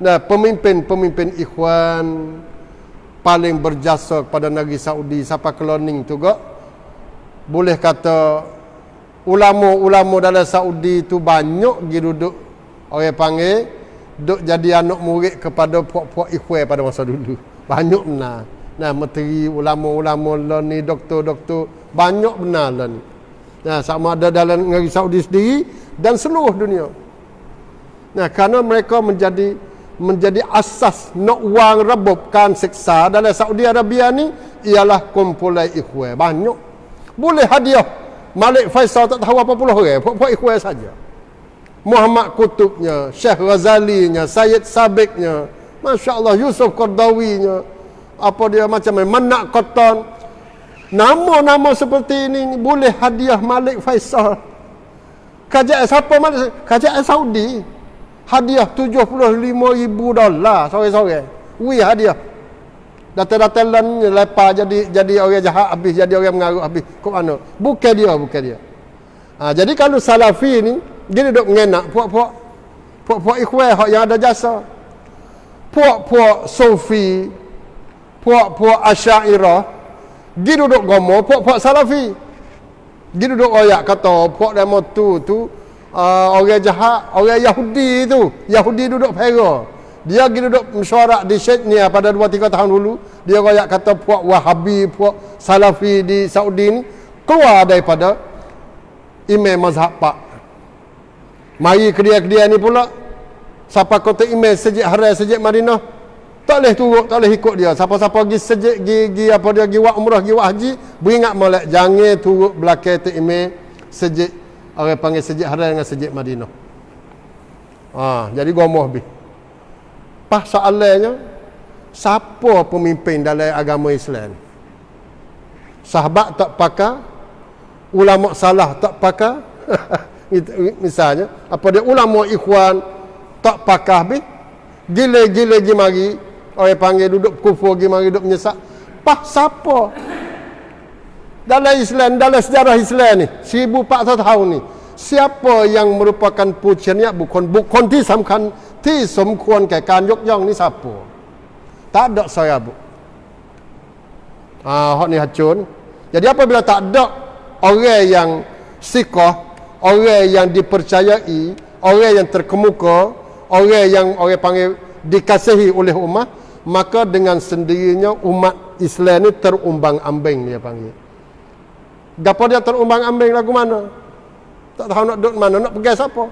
Nah, pemimpin ikhwan paling berjasa kepada negeri Saudi sampai cloning tu gak. Boleh kata ulama-ulama dalam Saudi tu banyak pergi duduk orang panggil duk jadi anak murid kepada puak-puak ikhwan pada masa dulu. Banyak benar. Nah, menteri, ulama-ulama lah ni, doktor-doktor, banyak benar lah ni. Nah, sama ada dalam negeri Saudi sendiri dan seluruh dunia. Nah, kerana mereka menjadi asas nak wang rebupkan siksa dalam Saudi Arabia ni ialah kumpulan ikhwan. Banyak. Boleh hadiah. Malik Faisal tak tahu apa puluh orang, puak-puak ikhwan saja. Muhammad Kutubnya, Syekh Ghazalinya, Sayyid Sabiqnya, masya-Allah, Yusuf Qardawinya, apa dia macam Manak Qattan. Nama-nama seperti ini boleh hadiah Malik Faisal. Kerajaan siapa Malik? Kerajaan Saudi. Hadiah $75,000 sore-sore. Hadiah. Data-data lan lepas jadi orang jahat habis, jadi orang mengarut habis. Kok mana? Bukan dia. Jadi kalau salafi ni dia duduk mengenak puak-puak ikhwan hak yang ada jasa. Puak-puak Sufi, puak-puak Asy'ariyah, dia duduk gomo puak-puak salafi. Dia duduk royak kata puak demo tu orang jahat, orang Yahudi tu. Yahudi duduk Perak. Dia pergi duduk mesyuarat di Chechnya pada 2-3 tahun dulu. Dia royak kata puak Wahabi, puak Salafi di Saudi ni keluar daripada imam mazhab Pak. Mari kedai-kedai ni pula siapa kota imam Masjid Haram, Masjid Madinah, tak boleh turut, tak boleh ikut dia. Siapa-siapa pergi sejid, pergi apa dia, pergi buat umrah, pergi buat haji, beringat molek jangan turut belakang tu imam Masjid, orang panggil Masjid Haram dengan Masjid Madinah. Jadi gomoh habis. Pas soalannya, siapa pemimpin dalam agama Islam? Sahabat tak pakar, ulama salah tak pakar. Misalnya, apa dia ulama ikhwan tak pakar habis, gila-gila pergi mari, orang panggil duduk kufur pergi mari duduk menyesak. Pas siapa? Dalam Islam, dalam sejarah Islam ni, 1400 tahun ni, siapa yang merupakan pujiannya bukanที่สมควรแก่การยกย่องนี่siapa? Tak ada saya bu. Hak ni hacun. Jadi apabila tak ada orang yang siqah, orang yang dipercayai, orang yang terkemuka, orang yang orang panggil dikasihi oleh ummah, maka dengan sendirinya umat Islam ni terumbang-ambing, dia panggil. Gapo dia terumbang-ambing lagu mana? Tak tahu nak duduk mana, nak pergi siapa.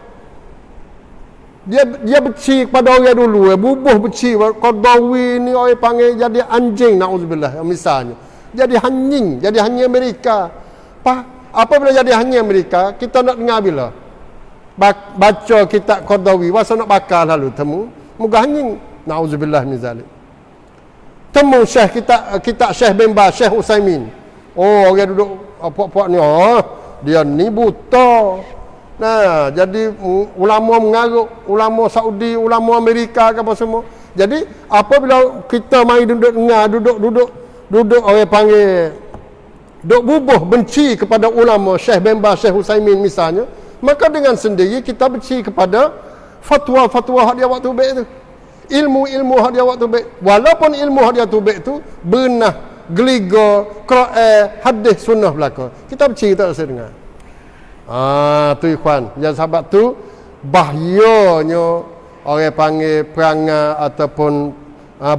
Dia benci kepada orang dulu, bubuh benci. Qardawi ni orang panggil jadi anjing, na'udzubillah, misalnya. Jadi hanying Amerika. Apa bila jadi hanying Amerika, kita nak dengar bila? Baca kitab Qardawi, masa nak bakar lalu temu, muka hanying, na'udzubillah min zalik. Temu Syekh kitab Syekh bin Baz, Syekh Utsaimin. Oh, orang duduk puak-puak ni, dia ni buta. Nah, jadi ulama mengarut, ulama Saudi, ulama Amerika ke apa semua. Jadi apabila kita mai duduk dengar, duduk orang panggil duk bubuh benci kepada ulama Syekh bin Baz, Syekh Utsaimin misalnya, maka dengan sendiri kita benci kepada fatwa-fatwa hak dia waktu baik tu. Ilmu-ilmu hak dia waktu baik. Walaupun ilmu hak dia tu baik tu benah, geliga, Quran, hadis, sunnah belaka. Kita benci, tak rasa dengar. Tu ikhwan. Yang sebab tu bahayanya orang panggil perangai ataupun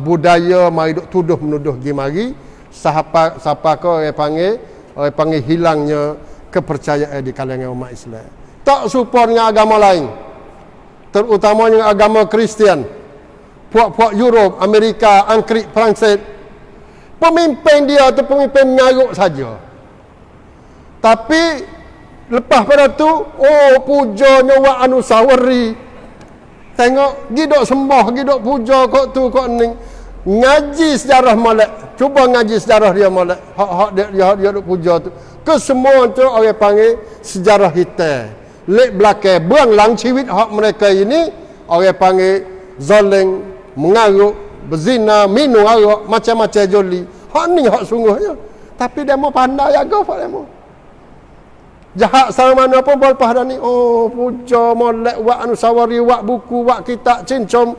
budaya mai duk tuduh menuduh gi mari, siapa ke orang panggil hilangnya kepercayaan di kalangan umat Islam. Tak serupa dengan agama lain. Terutamanya agama Kristian. Puak-puak Europe, Amerika, Angkrik, Perancis. Pemimpin dia tu pemimpin mengarut saja. Tapi lepas pada tu, pujanya wa anusawari. Tengok, gidok sembah, gidok puja kok tu kok ni. Ngaji sejarah Molek. Cuba ngaji sejarah dia Molek. Hak dia duk puja tu. Kesemua tu orang panggil sejarah hitam. Lek belakang berang ciwit hak mereka ini orang panggil zalim, mengarut, berzina, minum arak, macam-macam joli. Hak ni hak sungguhnya. Tapi dia mau pandai jaga pak dia mau. Jahat sama mana pun lepas dah ni. Puja molek wak anusawari, wak buku, wak kitab cincom.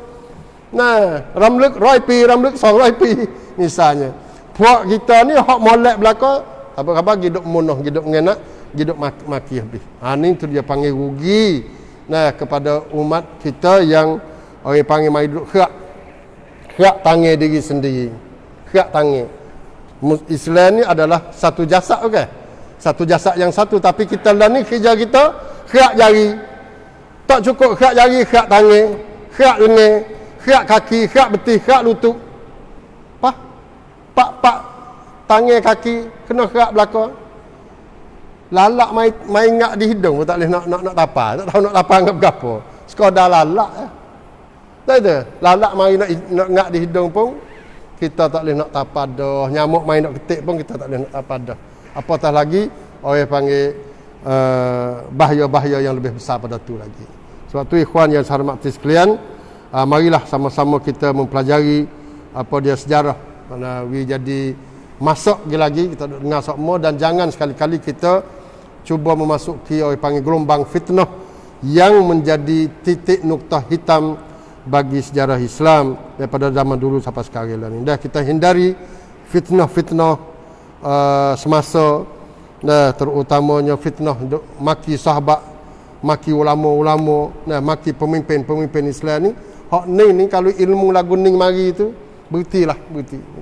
Nah, ramlek raipi, ramlek 2 raipi misalnya. Puak kita ni hak molek belaka, apa-apa hidup munuh, hidup mengenak, hidup maki habis. Ni tu dia panggil rugi. Nah, kepada umat kita yang orang panggil mai duduk khak tangan diri sendiri. Khak tangan. Islam ni adalah satu jasad, okey? Satu jasad yang satu, tapi kita lah ni kerja kita khak jari. Tak cukup khak jari, khak tangan, khak lengan, khak kaki, khak betis, khak lutut. Pak tangan kaki kena khak belakang. Lalak mai ngak di hidung pun tak boleh nak tapar. Tak tahu nak tapar ngap gapo. Sekadar lalak ya. Tak ada. Lalak mai nak ngak di hidung pun kita tak boleh nak tapar dah. Nyamuk mai nak ketik pun kita tak boleh nak tapar dah. Apatah lagi orang panggil bahaya-bahaya yang lebih besar pada tu lagi. Sebab tu ikhwan yang saya hormati sekalian, marilah sama-sama kita mempelajari apa dia sejarah. Mana we jadi masuk lagi kita dengar semua, dan jangan sekali-kali kita cuba memasuki orang panggil gelombang fitnah yang menjadi titik noktah hitam bagi sejarah Islam daripada zaman dulu sampai sekarang ni. Dah kita hindari fitnah-fitnah semasa, terutamanya fitnah maki sahabat, maki ulama-ulama, maki pemimpin-pemimpin Islam ni. Hak ni kalau ilmu lagu ning mari tu berti.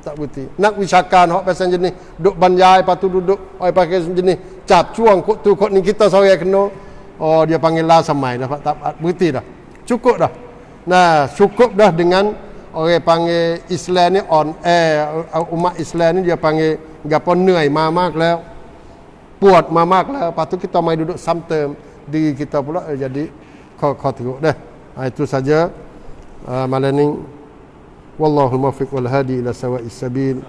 Tak berti. Nak wisyakan hak pasal jenis duk banjai, lepas tu duduk oi pakai jenis cap cuang kok tu kok ni kita sore kena. Dia panggil lah samai dah tak berti dah. Cukup dah. Cukup dah dengan orang panggil Islam ni on umat Islam ni dia panggil gapo heunai mamak lah. Puat mamak lah. Lepas tu kita mai duduk samtem diri kita pula jadi kau teruk dah. Itu saja malam ni. Wallahul muwaffiq wal hadi ila sawa'is sabil.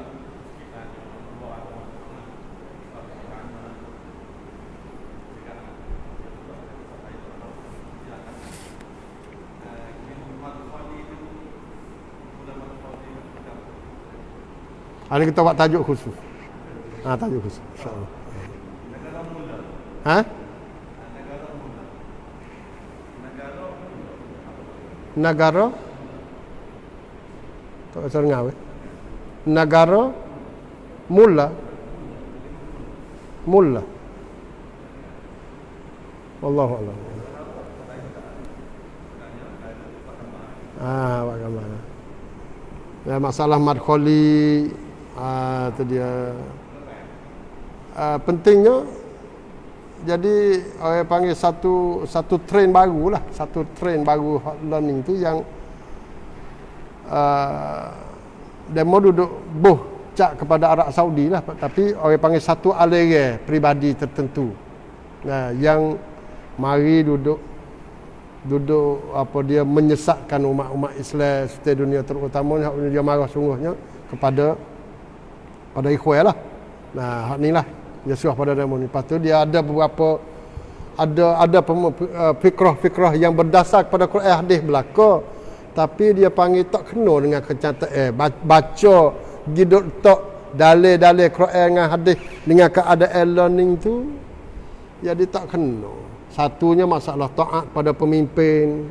Hari kita buat tajuk khusus. Tajuk khusus insya-Allah. Negara tak usah ngau. Negara mula. Wallahu a'lam. Bagaimana? Masalah madkhali tu dia. Pentingnya jadi orang panggil satu trend baru lah, satu trend baru hot learning tu yang demo duduk cak kepada Arab Saudi lah, tapi orang panggil satu aliran peribadi tertentu. Yang mari duduk apa dia menyesatkan umat-umat Islam seluruh dunia, terutamanya dia marah sungguhnya kepada ikhwan lah. Hak ni lah dia suruh pada demo ni. Lepas tu dia ada beberapa fikrah yang berdasar kepada Quran hadis belaka, tapi dia panggil tak kena dengan kenyataan. Baca giduk tak dalil-dalil Quran dengan hadis dengan keadaan learning tu, jadi tak kena. Satunya masalah taat pada pemimpin.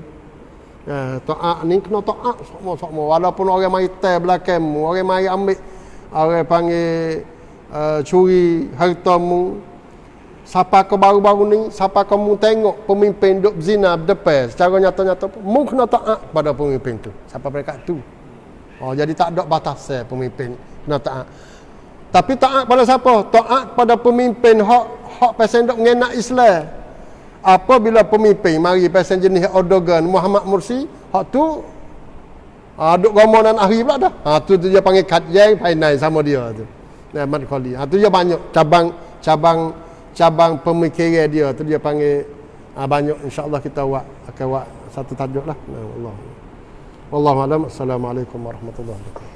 Taat ni kena taat sama-sama, walaupun orang mari tai belakangmu, orang mari ambil, orang panggil curi hartamu. Siapa ke baru-baru ni, siapa kamu tengok pemimpin duk zina depan secara nyata-nyata, mu kena taat pada pemimpin tu. Siapa mereka tu? Jadi tak ada batasan pemimpin kena taat. Tapi taat pada siapa? Taat pada pemimpin hak pasal duk mengenak Islam. Apabila pemimpin mari pasal jenis Erdogan, Muhammad Mursi, hak tu duk gomonan ahli pula dah. Tu dia panggil katjai final sama dia tu. Madkhali. Tu dia banyak cabang pemikiran dia tu, dia panggil banyak. Insya-Allah kita akan buat satu tajuk lah. Wallahu a'lam. Assalamualaikum warahmatullahi wabarakatuh.